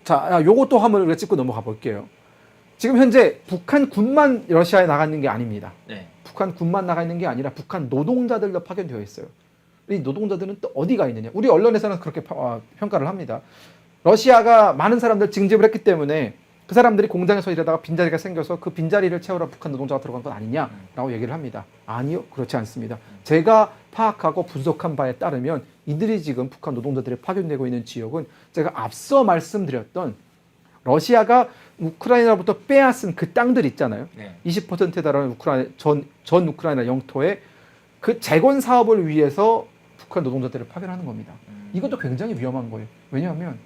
자, 요것도 한번 우리가 짚고 넘어가 볼게요. 지금 현재 북한 군만 러시아에 나가 있는 게 아닙니다. 네. 북한 군만 나가 있는 게 아니라 북한 노동자들도 파견되어 있어요. 이 노동자들은 또 어디가 있느냐? 우리 언론에서는 그렇게 평가를 합니다. 러시아가 많은 사람들 징집을 했기 때문에 그 사람들이 공장에서 일하다가 빈자리가 생겨서 그 빈자리를 채우러 북한 노동자가 들어간 건 아니냐라고 얘기를 합니다. 아니요, 그렇지 않습니다. 제가 파악하고 분석한 바에 따르면 이들이 지금 북한 노동자들이 파견되고 있는 지역은 제가 앞서 말씀드렸던 러시아가 우크라이나로부터 빼앗은 그 땅들 있잖아요. 네. 20%에 달하는 우크라이나 전 우크라이나 영토에 그 재건 사업을 위해서 북한 노동자들을 파견하는 겁니다. 이것도 굉장히 위험한 거예요. 왜냐하면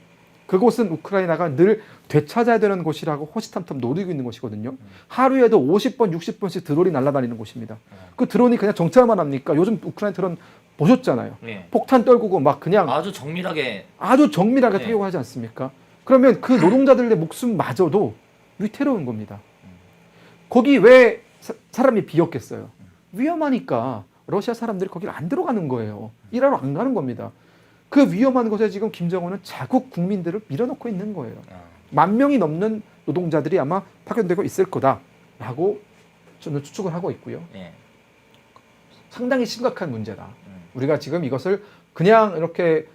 그곳은 우크라이나가 늘 되찾아야 되는 곳이라고 호시탐탐 노리고 있는 곳이거든요. 하루에도 50번, 60번씩 드론이 날아다니는 곳입니다. 그 드론이 그냥 정찰만 합니까? 요즘 우크라이나 드론 보셨잖아요. 네. 폭탄 떨구고 막 그냥 아주 정밀하게 정밀하게 네. 타격하지 않습니까? 그러면 그 노동자들의 목숨마저도 위태로운 겁니다. 거기 왜 사람이 비었겠어요? 위험하니까 러시아 사람들이 거기를 안 들어가는 거예요. 일하러 안 가는 겁니다. 그 위험한 곳에 지금 김정은은 자국 국민들을 밀어넣고 있는 거예요. 10,000명이 넘는 노동자들이 아마 파견되고 있을 거다라고 저는 추측을 하고 있고요. 네. 상당히 심각한 문제다. 우리가 지금 이것을 그냥 이렇게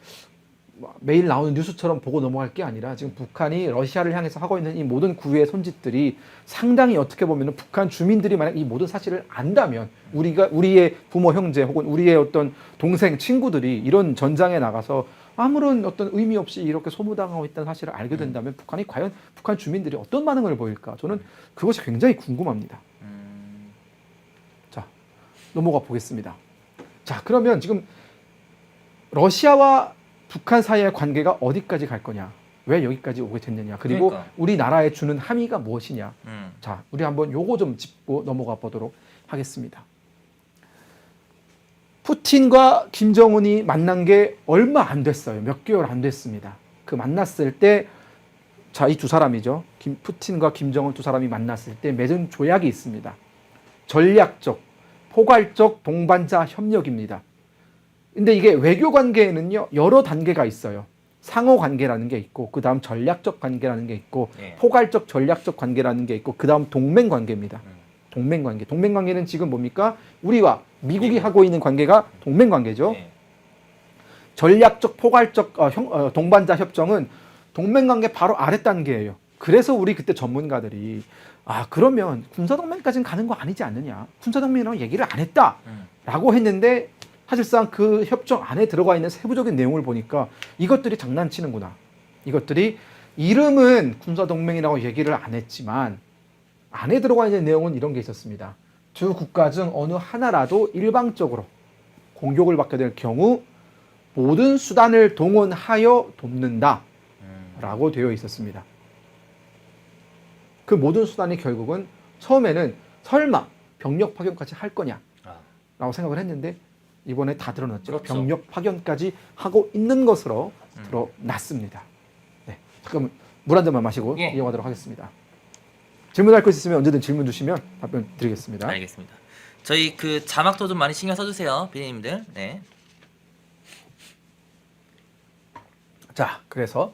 매일 나오는 뉴스처럼 보고 넘어갈 게 아니라 지금 북한이 러시아를 향해서 하고 있는 이 모든 구애의 손짓들이 상당히 어떻게 보면 북한 주민들이 만약 이 모든 사실을 안다면 우리의 부모 형제 혹은 우리의 어떤 동생 친구들이 이런 전장에 나가서 아무런 어떤 의미 없이 이렇게 소모당하고 있다는 사실을 알게 된다면 북한이 과연 북한 주민들이 어떤 반응을 보일까? 저는 그것이 굉장히 궁금합니다. 자, 넘어가 보겠습니다. 자, 그러면 지금 러시아와 북한 사이의 관계가 어디까지 갈 거냐? 왜 여기까지 오게 됐느냐? 그리고 그러니까. 우리나라에 주는 함의가 무엇이냐? 자, 우리 한번 요거 좀 짚고 넘어가 보도록 하겠습니다. 푸틴과 김정은이 만난 게 얼마 안 됐어요. 몇 개월 안 됐습니다. 그 만났을 때, 자, 이 두 사람이죠. 푸틴과 김정은 두 사람이 만났을 때 맺은 조약이 있습니다. 전략적, 포괄적 동반자 협력입니다. 근데 이게 외교 관계에는요, 여러 단계가 있어요. 상호 관계라는 게 있고, 그 다음 전략적 관계라는 게 있고, 네. 포괄적 전략적 관계라는 게 있고, 그 다음 동맹 관계입니다. 동맹 관계. 동맹 관계는 지금 뭡니까? 우리와 미국이 하고 있는 관계가 동맹 관계죠. 네. 전략적 포괄적 동반자 협정은 동맹 관계 바로 아래 단계예요. 그래서 우리 그때 전문가들이 그러면 군사동맹까지는 가는 거 아니지 않느냐? 군사동맹이라고 얘기를 안 했다라고 했는데 사실상 그 협정 안에 들어가 있는 세부적인 내용을 보니까 이것들이 장난치는구나. 이것들이 이름은 군사동맹이라고 얘기를 안 했지만 안에 들어가 있는 내용은 이런 게 있었습니다. 두 국가 중 어느 하나라도 일방적으로 공격을 받게 될 경우 모든 수단을 동원하여 돕는다 라고 되어 있었습니다. 그 모든 수단이 결국은 처음에는 설마 병력 파견까지 할 거냐 라고 생각을 했는데 이번에 다 드러났죠. 그렇죠. 병력 파견까지 하고 있는 것으로 드러났습니다. 네, 그럼 물 한 잔만 마시고 예. 이어가도록 하겠습니다. 질문할 거 있으면 언제든 질문 주시면 답변 드리겠습니다. 알겠습니다. 저희 그 자막도 좀 많이 신경 써주세요, 비디님들. 네. 자, 그래서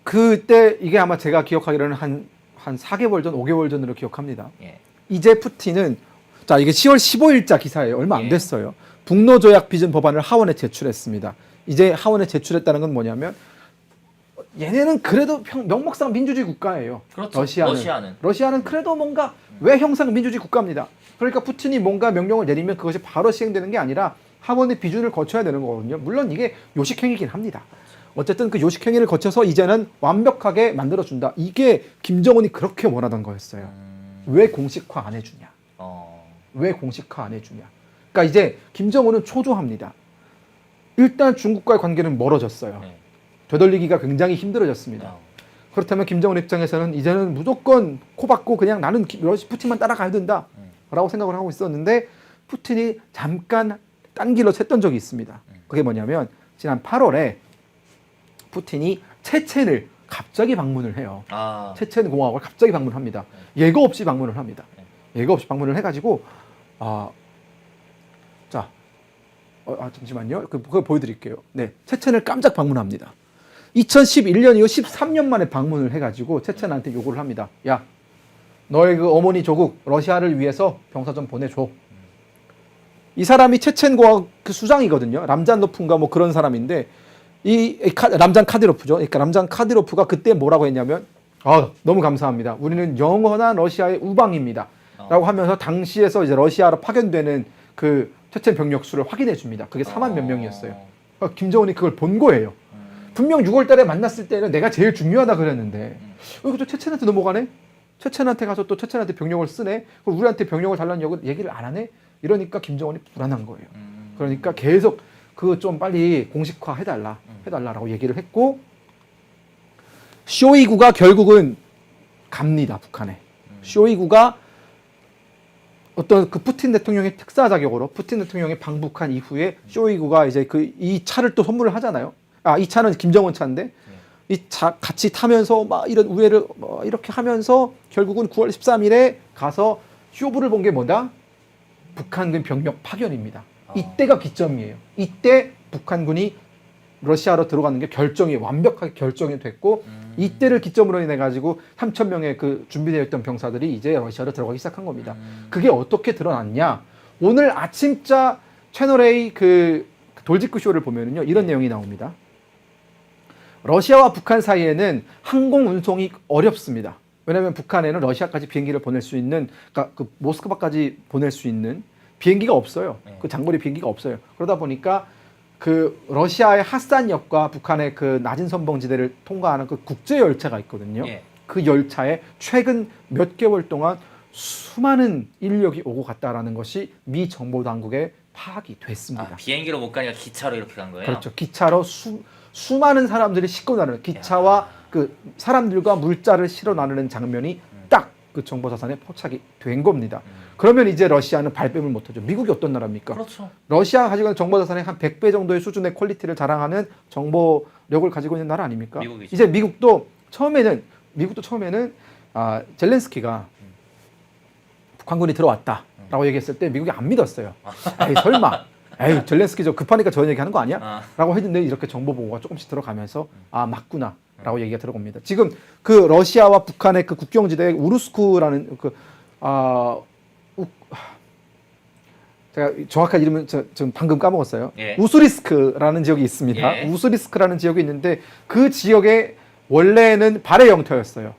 그때 이게 아마 제가 기억하기로는 한 4개월 전, 5개월 전으로 기억합니다. 예. 이제 푸틴은 자, 이게 10월 15일자 기사예요. 얼마 안 예. 됐어요. 북로조약 비준 법안을 하원에 제출했습니다. 이제 하원에 제출했다는 건 뭐냐면 얘네는 그래도 명목상 민주주의 국가예요. 그렇죠. 러시아는 그래도 뭔가 외형상 민주주의 국가입니다. 그러니까 푸틴이 뭔가 명령을 내리면 그것이 바로 시행되는 게 아니라 하원의 비준을 거쳐야 되는 거거든요. 물론 이게 요식행위긴 합니다. 어쨌든 그 요식행위를 거쳐서 이제는 완벽하게 만들어준다. 이게 김정은이 그렇게 원하던 거였어요. 왜 공식화 안 해주냐? 왜 공식화 안 해주냐? 그러니까 이제 김정은은 초조합니다. 일단 중국과의 관계는 멀어졌어요. 네. 되돌리기가 굉장히 힘들어졌습니다. 그렇다면 김정은 입장에서는 이제는 무조건 코박고 그냥 나는 푸틴만 따라가야 된다 라고 생각을 하고 있었는데 푸틴이 잠깐 딴 길로 샜던 적이 있습니다. 그게 뭐냐면 지난 8월에 푸틴이 체첸을 갑자기 방문을 해요. 체첸 공화국을 갑자기 방문합니다. 예고 없이 방문을 합니다. 예고 없이 방문을 해가지고 잠시만요. 그거 보여드릴게요. 네, 체첸을 깜짝 방문합니다. 2011년 이후 13년 만에 방문을 해가지고 체첸한테 요구를 합니다. 야, 너의 그 어머니 조국 러시아를 위해서 병사 좀 보내줘. 이 사람이 체첸고아 그 수장이거든요. 람잔노프인가 뭐 그런 사람인데 람잔 카디로프죠. 그러니까 람잔 카디로프가 그때 뭐라고 했냐면 너무 감사합니다. 우리는 영원한 러시아의 우방입니다. 라고 하면서 당시에서 이제 러시아로 파견되는 그 체첸 병력 수를 확인해 줍니다. 그게 4만 몇 명이었어요. 김정은이 그걸 본 거예요. 분명 6월 달에 만났을 때는 내가 제일 중요하다 그랬는데 이거 또 체첸한테 넘어가네? 체첸한테 가서 또 체첸한테 병력을 쓰네? 그럼 우리한테 병력을 달라는 얘기를 안 하네? 이러니까 김정은이 불안한 거예요. 그러니까 계속 그거 좀 빨리 공식화 해달라라고 얘기를 했고 쇼이구가 결국은 갑니다. 북한에. 쇼이구가 어떤 그 푸틴 대통령의 특사 자격으로 푸틴 대통령이 방북한 이후에 쇼이구가 이제 이 차를 또 선물을 하잖아요. 이 차는 김정은 차인데 이 차 같이 타면서 막 이런 우회를 이렇게 하면서 결국은 9월 13일에 가서 쇼부를 본 게 뭐다? 북한군 병력 파견입니다. 이때가 기점이에요. 이때 북한군이 러시아로 들어가는 게 완벽하게 결정이 됐고 이때를 기점으로 인해 가지고 3,000명의 그 준비되어 있던 병사들이 이제 러시아로 들어가기 시작한 겁니다. 그게 어떻게 드러났냐? 오늘 아침자 채널A 그 돌직구 쇼를 보면은요 이런 내용이 나옵니다. 러시아와 북한 사이에는 항공 운송이 어렵습니다. 왜냐하면 북한에는 러시아까지 비행기를 보낼 수 있는, 그러니까 그 모스크바까지 보낼 수 있는 비행기가 없어요. 그 장거리 비행기가 없어요. 그러다 보니까 그 러시아의 하산역과 북한의 그 낮은 선봉지대를 통과하는 그 국제 열차가 있거든요. 그 열차에 최근 몇 개월 동안 수많은 인력이 오고 갔다라는 것이 미 정보 당국에 파악이 됐습니다. 비행기로 못 가니까 기차로 이렇게 간 거예요? 그렇죠. 기차로 수많은 사람들이 싣고 나르는 기차와 그 사람들과 물자를 실어 나르는 장면이 딱 그 정보 자산에 포착이 된 겁니다. 그러면 이제 러시아는 발뺌을 못하죠. 미국이 어떤 나라입니까? 그렇죠. 러시아가 가지고 있는 정보 자산의 한 100배 정도의 수준의 퀄리티를 자랑하는 정보력을 가지고 있는 나라 아닙니까? 미국이죠. 이제 미국도 처음에는 젤렌스키가 북한군이 들어왔다라고 얘기했을 때 미국이 안 믿었어요. 에이 설마. 에이 젤렌스키 저 급하니까 저런 얘기하는 거 아니야? 라고 했는데 이렇게 정보 보고가 조금씩 들어가면서 맞구나 라고 얘기가 들어옵니다. 지금 그 러시아와 북한의 그 국경지대에 우루스크라는 제가 정확한 이름은 지금 방금 까먹었어요. 우수리스크라는 지역이 있습니다. 우수리스크라는 지역이 있는데 그 지역에 원래는 발해 영토였어요.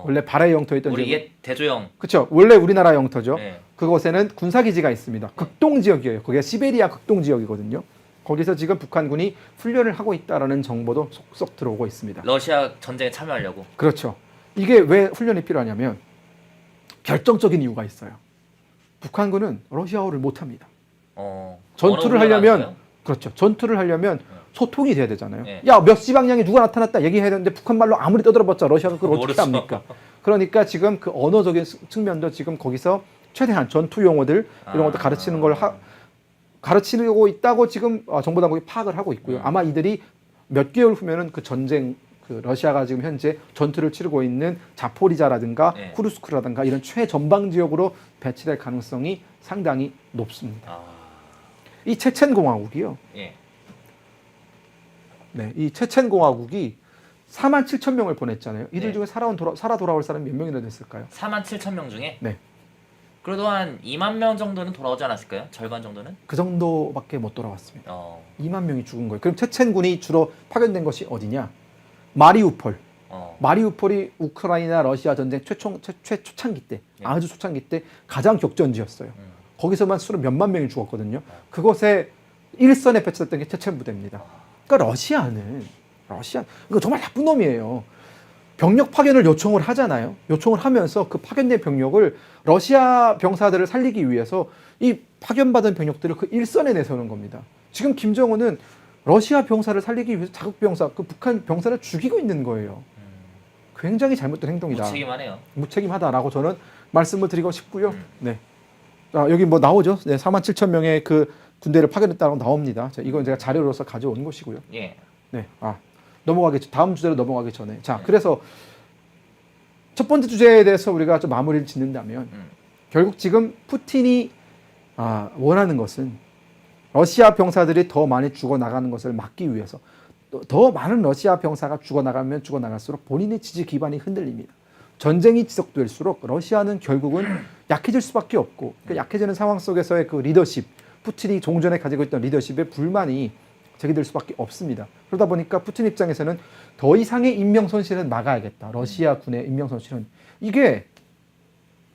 원래 발해 영토였던 우리 옛 대조영. 그렇죠. 원래 우리나라 영토죠. 그곳에는 군사기지가 있습니다. 극동 지역이에요. 거기가 시베리아 극동 지역이거든요. 거기서 지금 북한군이 훈련을 하고 있다라는 정보도 속속 들어오고 있습니다. 러시아 전쟁에 참여하려고. 그렇죠. 이게 왜 훈련이 필요하냐면 결정적인 이유가 있어요. 북한군은 러시아어를 못합니다. 전투를 하려면 그렇죠. 전투를 하려면 소통이 돼야 되잖아요. 야, 몇 시 방향에 누가 나타났다 얘기해야 되는데 북한 말로 아무리 떠들어봤자 러시아가 그걸 어떻게 합니까? 그러니까 지금 그 언어적인 측면도 지금 거기서 최대한 전투 용어들 이런 것도 가르치는 걸 가르치고 있다고 지금 정보 당국이 파악을 하고 있고요. 아마 이들이 몇 개월 후면은 그 전쟁 그 러시아가 지금 현재 전투를 치르고 있는 자포리자라든가 쿠르스크라든가 이런 최전방 지역으로 배치될 가능성이 상당히 높습니다. 이 체첸 공화국이요. 네, 이 체첸 공화국이 4만 7천 명을 보냈잖아요. 이들 중에 살아 돌아올 사람이 몇 명이나 됐을까요? 4만 7천 명 중에? 네. 그래도 한 2만 명 정도는 돌아오지 않았을까요? 절반 정도는? 그 정도밖에 못 돌아왔습니다. 2만 명이 죽은 거예요. 그럼 체첸군이 주로 파견된 것이 어디냐? 마리우폴. 마리우폴이 우크라이나 러시아 전쟁 최초창기 때, 아주 초창기 때 가장 격전지였어요. 거기서만 수로 몇만 명이 죽었거든요. 그곳에 일선에 배치됐던 게 체첸 부대입니다. 그러니까 러시아는 이거 정말 나쁜 놈이에요. 병력 파견을 요청을 하잖아요. 요청을 하면서 그 파견된 병력을 러시아 병사들을 살리기 위해서 이 파견받은 병력들을 그 일선에 내세우는 겁니다. 지금 김정은은 러시아 병사를 살리기 위해서 자국 병사, 그 북한 병사를 죽이고 있는 거예요. 굉장히 잘못된 행동이다. 무책임하네요. 무책임하다라고 저는 말씀을 드리고 싶고요. 네. 자, 여기 뭐 나오죠? 네, 4만 7천 명의 그 군대를 파견했다고 나옵니다. 자, 이건 제가 자료로서 가져온 것이고요. 네. 다음 주제로 넘어가기 전에. 자, 그래서 첫 번째 주제에 대해서 우리가 좀 마무리를 짓는다면 결국 지금 푸틴이 원하는 것은 러시아 병사들이 더 많이 죽어나가는 것을 막기 위해서 더 많은 러시아 병사가 죽어나가면 죽어나갈수록 본인의 지지 기반이 흔들립니다. 전쟁이 지속될수록 러시아는 결국은 약해질 수밖에 없고 그 약해지는 상황 속에서의 그 리더십, 푸틴이 종전에 가지고 있던 리더십에 불만이 제기될 수밖에 없습니다. 그러다 보니까 푸틴 입장에서는 더 이상의 인명 손실은 막아야겠다. 러시아 군의 인명 손실은 이게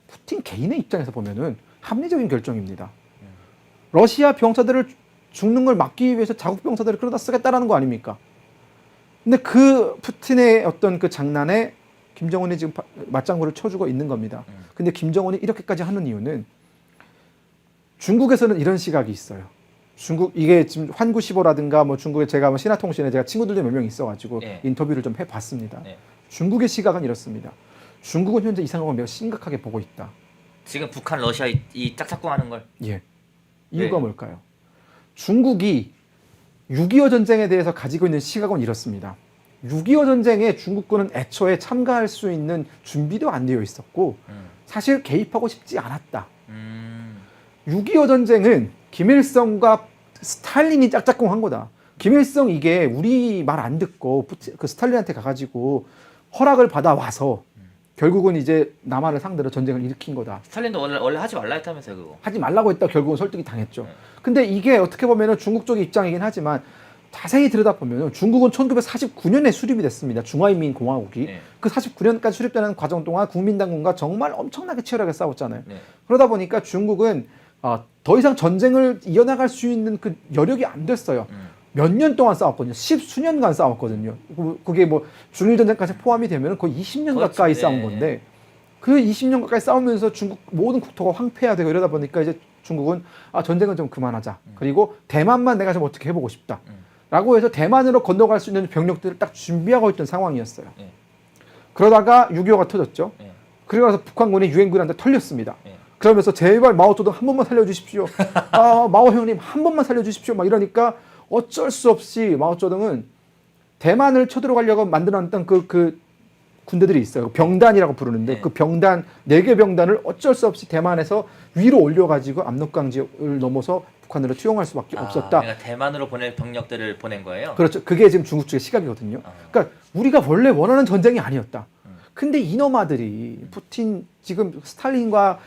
푸틴 개인의 입장에서 보면은 합리적인 결정입니다. 러시아 병사들을 죽는 걸 막기 위해서 자국 병사들을 끌어다 쓰겠다라는 거 아닙니까? 근데 그 푸틴의 어떤 그 장난에 김정은이 지금 맞장구를 쳐주고 있는 겁니다. 근데 김정은이 이렇게까지 하는 이유는 중국에서는 이런 시각이 있어요. 중국 이게 지금 환구시보라든가 뭐 중국에 제가 뭐 신화통신에 제가 친구들도 몇 명 있어가지고 네. 인터뷰를 좀 해봤습니다. 네. 중국의 시각은 이렇습니다. 중국은 현재 이 상황을 매우 심각하게 보고 있다. 지금 북한 러시아 이 짝짝꿍하는 걸. 예. 이유가 네. 뭘까요? 중국이 6.25 전쟁에 대해서 가지고 있는 시각은 이렇습니다. 6.25 전쟁에 중국군은 애초에 참가할 수 있는 준비도 안 되어 있었고 사실 개입하고 싶지 않았다. 6.25 전쟁은 김일성과 스탈린이 짝짝꿍한 거다. 김일성 이게 우리 말 안 듣고 그 스탈린한테 가가지고 허락을 받아 와서 결국은 이제 남한을 상대로 전쟁을 일으킨 거다. 스탈린도 원래 하지 말라 했다면서요, 그거. 하지 말라고 했다 결국은 설득이 당했죠. 근데 이게 어떻게 보면은 중국 쪽의 입장이긴 하지만 자세히 들여다보면 중국은 1949년에 수립이 됐습니다. 중화인민공화국이. 네. 그 49년까지 수립되는 과정 동안 국민당군과 정말 엄청나게 치열하게 싸웠잖아요. 네. 그러다 보니까 중국은 더 이상 전쟁을 이어나갈 수 있는 그 여력이 안 됐어요. 몇 년 동안 싸웠거든요. 10수년간 싸웠거든요. 그게 뭐 중일전쟁까지 포함이 되면 거의 20년 그렇지, 가까이 네. 싸운 건데 그 20년 가까이 싸우면서 중국 모든 국토가 황폐화되고 이러다 보니까 이제 중국은 전쟁은 좀 그만하자. 그리고 대만만 내가 좀 어떻게 해보고 싶다. 라고 해서 대만으로 건너갈 수 있는 병력들을 딱 준비하고 있던 상황이었어요. 네. 그러다가 6.25가 터졌죠. 네. 그러고 북한군이 유엔군한테 털렸습니다. 네. 그러면서 제발 마오쩌둥 한 번만 살려주십시오. 마오 형님 한 번만 살려주십시오. 막 이러니까 어쩔 수 없이 마오쩌둥은 대만을 쳐들어가려고 만들어놨던 그 군대들이 있어요. 병단이라고 부르는데 네. 그 병단 4개 병단을 어쩔 수 없이 대만에서 위로 올려가지고 압록강 지역을 넘어서 북한으로 투영할 수밖에 없었다. 그러니까 대만으로 보낼 병력들을 보낸 거예요. 그렇죠. 그게 지금 중국 측의 시각이거든요. 그러니까 우리가 원래 원하는 전쟁이 아니었다. 근데 이놈아들이 푸틴 지금 스탈린과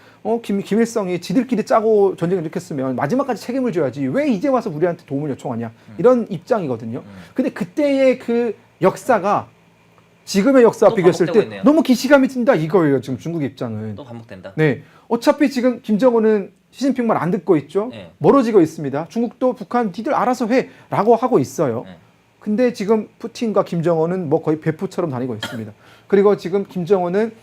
김일성이 지들끼리 짜고 전쟁을 일으켰으면 마지막까지 책임을 져야지 왜 이제 와서 우리한테 도움을 요청하냐 이런 입장이거든요. 근데 그때의 그 역사가 지금의 역사와 또 비교했을 때 반복되고 있네요. 너무 기시감이 든다 이거예요. 지금 중국 입장은. 또 반복된다. 네. 어차피 지금 김정은은 시진핑 말 안 듣고 있죠. 네. 멀어지고 있습니다. 중국도 북한 니들 알아서 해라고 하고 있어요. 네. 근데 지금 푸틴과 김정은은 뭐 거의 배포처럼 다니고 있습니다. 그리고 지금 김정은은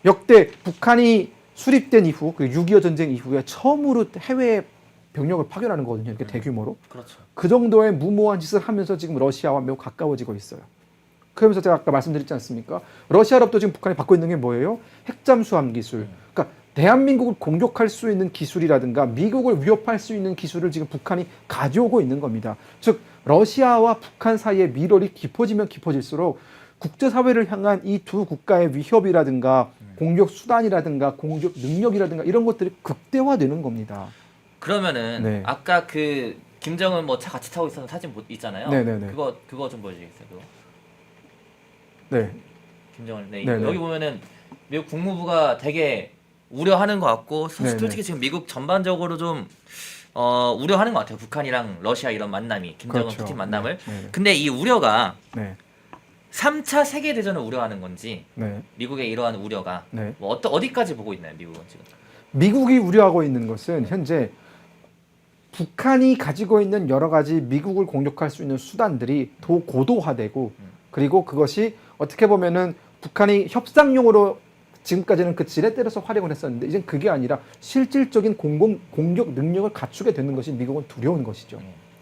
역대 북한이 수립된 이후 그 6.25 전쟁 이후에 처음으로 해외 병력을 파견하는 거거든요. 이렇게 대규모로. 그렇죠. 그 정도의 무모한 짓을 하면서 지금 러시아와 매우 가까워지고 있어요. 그러면서 제가 아까 말씀드렸지 않습니까? 러시아로부터 지금 북한이 받고 있는 게 뭐예요? 핵잠수함 기술. 그러니까 대한민국을 공격할 수 있는 기술이라든가 미국을 위협할 수 있는 기술을 지금 북한이 가져오고 있는 겁니다. 즉 러시아와 북한 사이의 밀월이 깊어지면 깊어질수록 국제사회를 향한 이 두 국가의 위협이라든가 공격 수단이라든가 공격 능력이라든가 이런 것들이 극대화되는 겁니다. 그러면은 네. 아까 그 김정은 뭐 차 같이 타고 있었는 사진 있잖아요. 네네네. 그거 좀 보여주겠어요. 그거. 네. 김정은. 네. 네네. 여기 보면은 미국 국무부가 되게 우려하는 것 같고 네네. 솔직히 지금 미국 전반적으로 좀 우려하는 것 같아요. 북한이랑 러시아 이런 만남이 김정은 그렇죠. 푸틴 만남을. 네. 근데 이 우려가 네. 3차 세계 대전을 우려하는 건지 네. 미국의 이러한 우려가 네. 뭐 어디까지 보고 있나요, 미국은 지금? 미국이 우려하고 있는 것은 현재 북한이 가지고 있는 여러 가지 미국을 공격할 수 있는 수단들이 더 고도화되고 그리고 그것이 어떻게 보면은 북한이 협상용으로 지금까지는 그 지렛대로서 활용을 했었는데 이제 그게 아니라 실질적인 공격 능력을 갖추게 되는 것이 미국은 두려운 것이죠.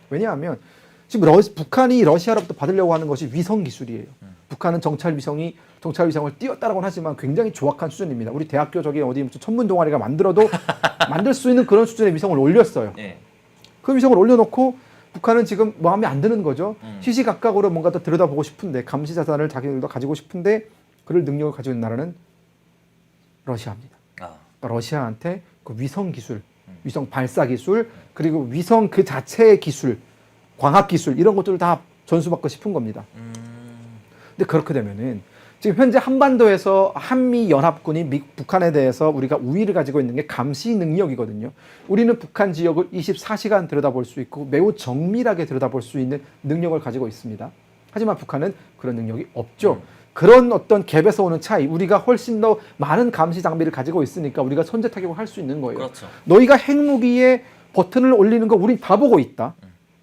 왜냐하면 지금 북한이 러시아로부터 받으려고 하는 것이 위성 기술이에요. 북한은 정찰 위성을 띄웠다라고는 하지만 굉장히 조악한 수준입니다. 우리 대학교 저기 어디 무슨 천문 동아리가 만들어도 만들 수 있는 그런 수준의 위성을 올렸어요. 네. 그 위성을 올려놓고 북한은 지금 마음에 안 드는 거죠. 시시각각으로 뭔가 더 들여다보고 싶은데 감시 자산을 자기들도 가지고 싶은데 그럴 능력을 가지고 있는 나라는 러시아입니다. 그러니까 러시아한테 그 위성 기술, 위성 발사 기술, 그리고 위성 그 자체의 기술, 광학 기술 이런 것들을 다 전수받고 싶은 겁니다. 근데 그렇게 되면은 지금 현재 한반도에서 한미 연합군이 북한에 대해서 우리가 우위를 가지고 있는 게 감시 능력이거든요. 우리는 북한 지역을 24시간 들여다볼 수 있고 매우 정밀하게 들여다볼 수 있는 능력을 가지고 있습니다. 하지만 북한은 그런 능력이 없죠. 그런 어떤 갭에서 오는 차이, 우리가 훨씬 더 많은 감시 장비를 가지고 있으니까 우리가 선제 타격을 할 수 있는 거예요. 그렇죠. 너희가 핵무기에 버튼을 올리는 거 우린 다 보고 있다.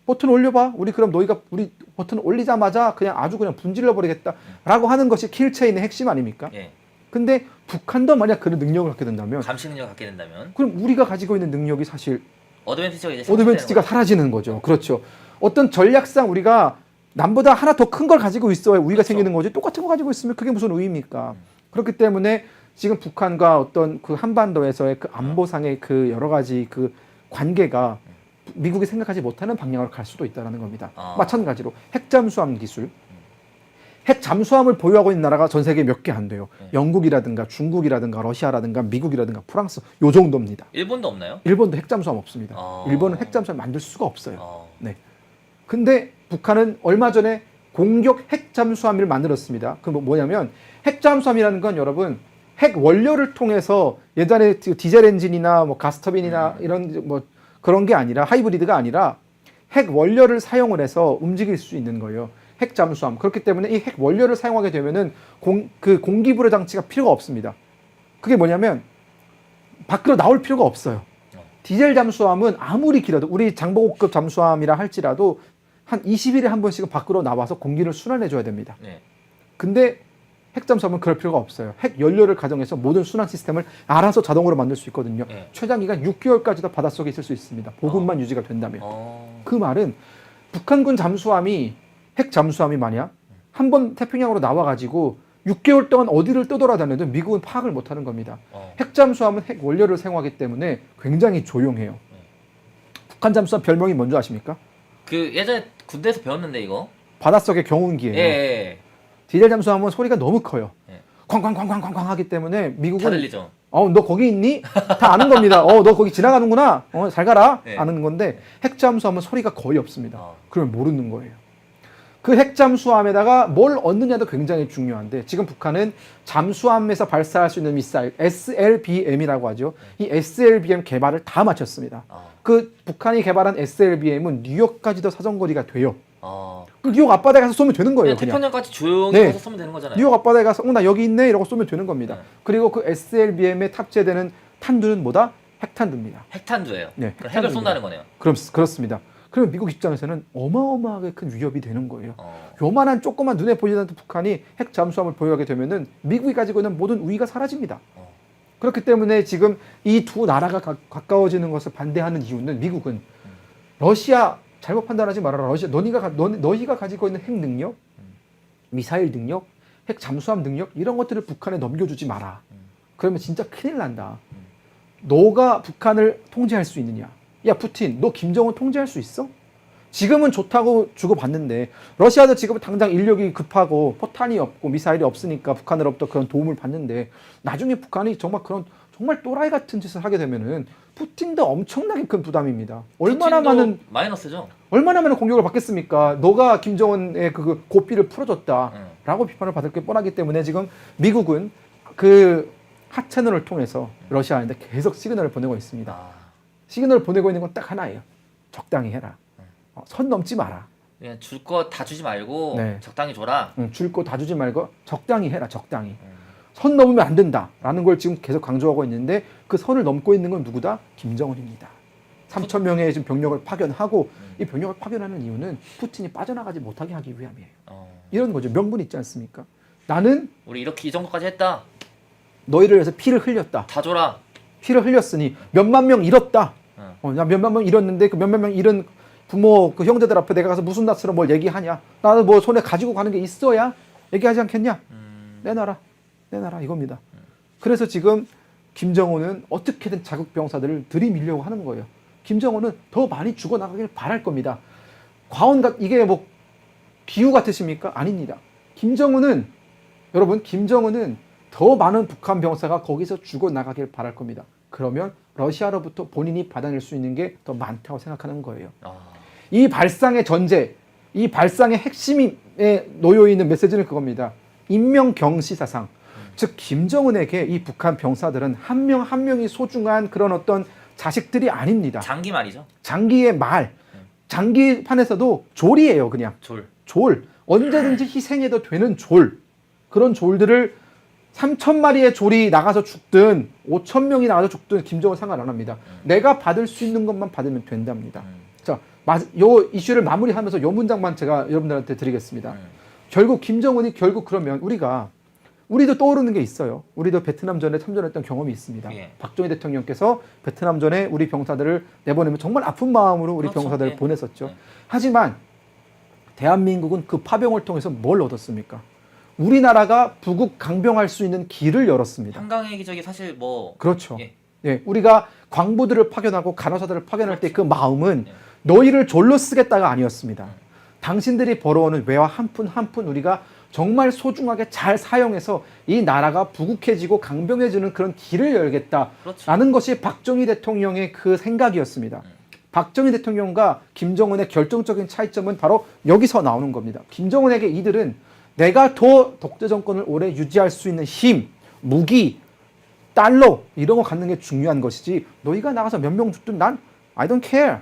버튼 올려봐. 우리 그럼 너희가 우리 버튼 올리자마자 그냥 아주 그냥 분질러 버리겠다라고 하는 것이 킬체인의 핵심 아닙니까? 예. 근데 북한도 만약 그런 능력을 갖게 된다면, 감시 능력을 갖게 된다면 그럼 우리가 가지고 있는 능력이 사실 어드밴티지가 이제 어드밴티지가 사라지는 거죠. 그렇죠. 어떤 전략상 우리가 남보다 하나 더 큰 걸 가지고 있어야 우위가 그렇죠. 생기는 거지. 똑같은 거 가지고 있으면 그게 무슨 우위입니까? 그렇기 때문에 지금 북한과 어떤 그 한반도에서의 그 안보상의 그 여러 가지 그 관계가 미국이 생각하지 못하는 방향으로 갈 수도 있다는 겁니다. 마찬가지로 핵 잠수함 기술, 핵 잠수함을 보유하고 있는 나라가 전 세계에 몇 개 안 돼요. 영국이라든가 중국이라든가 러시아라든가 미국이라든가 프랑스 요 정도입니다. 일본도 없나요? 일본도 핵 잠수함 없습니다. 일본은 핵 잠수함 만들 수가 없어요. 네. 근데 북한은 얼마 전에 공격 핵 잠수함을 만들었습니다. 그 뭐냐면 핵 잠수함이라는 건 여러분 핵 원료를 통해서 예전에 디젤 엔진이나 뭐 가스터빈이나 이런 뭐 그런 게 아니라 하이브리드가 아니라 핵 원료를 사용을 해서 움직일 수 있는 거예요. 핵 잠수함. 그렇기 때문에 이 핵 원료를 사용하게 되면은 그 공기불여 장치가 필요가 없습니다. 그게 뭐냐면 밖으로 나올 필요가 없어요. 디젤 잠수함은 아무리 길어도 우리 장보고급 잠수함이라 할지라도 한 20일에 한 번씩은 밖으로 나와서 공기를 순환해 줘야 됩니다. 네. 근데 핵 잠수함은 그럴 필요가 없어요. 핵 연료를 가정해서 모든 순환 시스템을 알아서 자동으로 만들 수 있거든요. 네. 최장 기간 6개월까지도 바닷속에 있을 수 있습니다. 보급만 유지가 된다면. 어. 그 말은 북한군 잠수함이 핵 잠수함이 만약 한 번 태평양으로 나와가지고 6개월 동안 어디를 떠돌아다녀도 미국은 파악을 못하는 겁니다. 핵 잠수함은 핵 원료를 사용하기 때문에 굉장히 조용해요. 북한 잠수함 별명이 뭔지 아십니까? 그 예전에 군대에서 배웠는데 이거. 바닷속의 경운기예요. 예. 디젤 잠수함은 소리가 너무 커요. 예. 쾅쾅쾅쾅쾅쾅 하기 때문에 미국은 다 들리죠. 너 거기 있니? 다 아는 겁니다. 너 거기 지나가는구나. 잘 가라. 네. 아는 건데 핵 잠수함은 소리가 거의 없습니다. 어. 그러면 모르는 거예요. 그 핵 잠수함에다가 뭘 얻느냐도 굉장히 중요한데 지금 북한은 잠수함에서 발사할 수 있는 미사일 SLBM이라고 하죠. 이 SLBM 개발을 다 마쳤습니다. 그 북한이 개발한 SLBM은 뉴욕까지도 사정거리가 돼요. 그 뉴욕 앞바다에 가서 쏘면 되는 거예요. 그냥. 태평양까지 조용히 네. 가서 쏘면 되는 거잖아요. 뉴욕 앞바다에 가서 나 여기 있네 이러고 쏘면 되는 겁니다. 네. 그리고 그 SLBM에 탑재되는 탄두는 뭐다? 핵탄두입니다. 핵탄두예요. 네, 그럼 핵을 핵탄두입니다. 쏜다는 거네요. 그렇습니다. 그러면 미국 입장에서는 어마어마하게 큰 위협이 되는 거예요. 어. 요만한 조그만 눈에 보이지 않는 북한이 핵 잠수함을 보유하게 되면은 미국이 가지고 있는 모든 우위가 사라집니다. 그렇기 때문에 지금 이 두 나라가 가까워지는 것을 반대하는 이유는 미국은 러시아 잘못 판단하지 말아라. 러시아 너희가 가지고 있는 핵 능력, 미사일 능력, 핵 잠수함 능력 이런 것들을 북한에 넘겨주지 마라. 그러면 진짜 큰일 난다. 너가 북한을 통제할 수 있느냐? 야 푸틴, 너 김정은 통제할 수 있어? 지금은 좋다고 주고받는데 러시아도 지금 당장 인력이 급하고 포탄이 없고 미사일이 없으니까 북한으로부터 그런 도움을 받는데 나중에 북한이 정말 또라이 같은 짓을 하게 되면은 푸틴도 엄청나게 큰 부담입니다. 얼마나 많은 공격을 받겠습니까? 너가 김정은의 그 고삐를 풀어줬다라고 비판을 받을 게 뻔하기 때문에 지금 미국은 그 하채널을 통해서 러시아한테 계속 시그널을 보내고 있습니다. 시그널을 보내고 있는 건 딱 하나예요. 적당히 해라. 선 넘지 마라. 그냥 줄 거 다 주지 말고 네. 적당히 줘라. 줄 거 다 주지 말고 적당히 해라. 적당히. 선 넘으면 안 된다라는 걸 지금 계속 강조하고 있는데 그 선을 넘고 있는 건 누구다? 김정은입니다. 3천 명의 지금 병력을 파견하고 이 병력을 파견하는 이유는 푸틴이 빠져나가지 못하게 하기 위함이에요. 이런 거죠. 명분 있지 않습니까? 나는 우리 이렇게 이 정도까지 했다. 너희를 위해서 피를 흘렸다. 다 줘라. 피를 흘렸으니 몇만 명 잃었다. 나 몇만 명 잃었는데 그 몇만 명 잃은 부모 그 형제들 앞에 내가 가서 무슨 낯으로 뭘 얘기하냐? 나는 뭐 손에 가지고 가는 게 있어야 얘기하지 않겠냐? 내놔라 이겁니다. 그래서 지금 김정은은 어떻게든 자국 병사들을 들이밀려고 하는 거예요. 김정은은 더 많이 죽어나가길 바랄 겁니다. 이게 뭐 비유 같으십니까? 아닙니다. 여러분 김정은은 더 많은 북한 병사가 거기서 죽어나가길 바랄 겁니다. 그러면 러시아로부터 본인이 받아낼 수 있는 게 더 많다고 생각하는 거예요. 이 발상의 전제, 이 발상의 핵심에 놓여 있는 메시지는 그겁니다. 인명경시사상. 즉 김정은에게 이 북한 병사들은 한 명 한 명이 소중한 그런 어떤 자식들이 아닙니다. 장기 말이죠. 장기의 말. 장기판에서도 졸이에요, 그냥. 졸. 언제든지 희생해도 되는 졸. 그런 졸들을 3,000마리의 졸이 나가서 죽든 5,000명이 나가서 죽든 김정은 상관 안 합니다. 내가 받을 수 있는 것만 받으면 된답니다. 자, 요 이슈를 마무리하면서 요 문장만 제가 여러분들한테 드리겠습니다. 결국 김정은이 그러면 우리도 떠오르는 게 있어요. 우리도 베트남전에 참전했던 경험이 있습니다. 예. 박정희 대통령께서 베트남전에 우리 병사들을 내보내면 정말 아픈 마음으로 우리 그렇죠. 병사들을 예. 보냈었죠. 예. 하지만 대한민국은 그 파병을 통해서 뭘 얻었습니까? 우리나라가 부국 강병할 수 있는 길을 열었습니다. 한강의 기적이 사실 뭐 그렇죠. 예. 예, 우리가 광부들을 파견하고 간호사들을 파견할 때 그 마음은 예. 너희를 졸로 쓰겠다가 아니었습니다. 당신들이 벌어오는 외화 한 푼 한 푼 우리가 정말 소중하게 잘 사용해서 이 나라가 부국해지고 강병해지는 그런 길을 열겠다라는 그렇죠. 것이 박정희 대통령의 그 생각이었습니다. 박정희 대통령과 김정은의 결정적인 차이점은 바로 여기서 나오는 겁니다. 김정은에게 이들은 내가 더 독재 정권을 오래 유지할 수 있는 힘, 무기, 달러 이런 거 갖는 게 중요한 것이지 너희가 나가서 몇 명 죽든 난 I don't care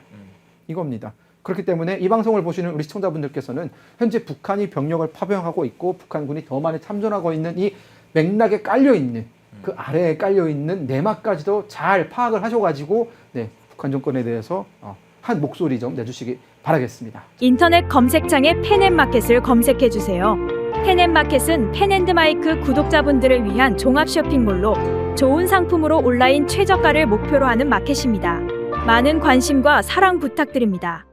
이겁니다. 그렇기 때문에 이 방송을 보시는 우리 시청자분들께서는 현재 북한이 병력을 파병하고 있고 북한군이 더 많이 참전하고 있는 이 맥락에 깔려있는 그 아래에 깔려있는 내막까지도 잘 파악을 하셔가지고 네, 북한 정권에 대해서 한 목소리 좀 내주시기 바라겠습니다. 인터넷 검색창에 펜앤마켓을 검색해주세요. 펜앤마켓은 펜앤드마이크 구독자분들을 위한 종합 쇼핑몰로 좋은 상품으로 온라인 최저가를 목표로 하는 마켓입니다. 많은 관심과 사랑 부탁드립니다.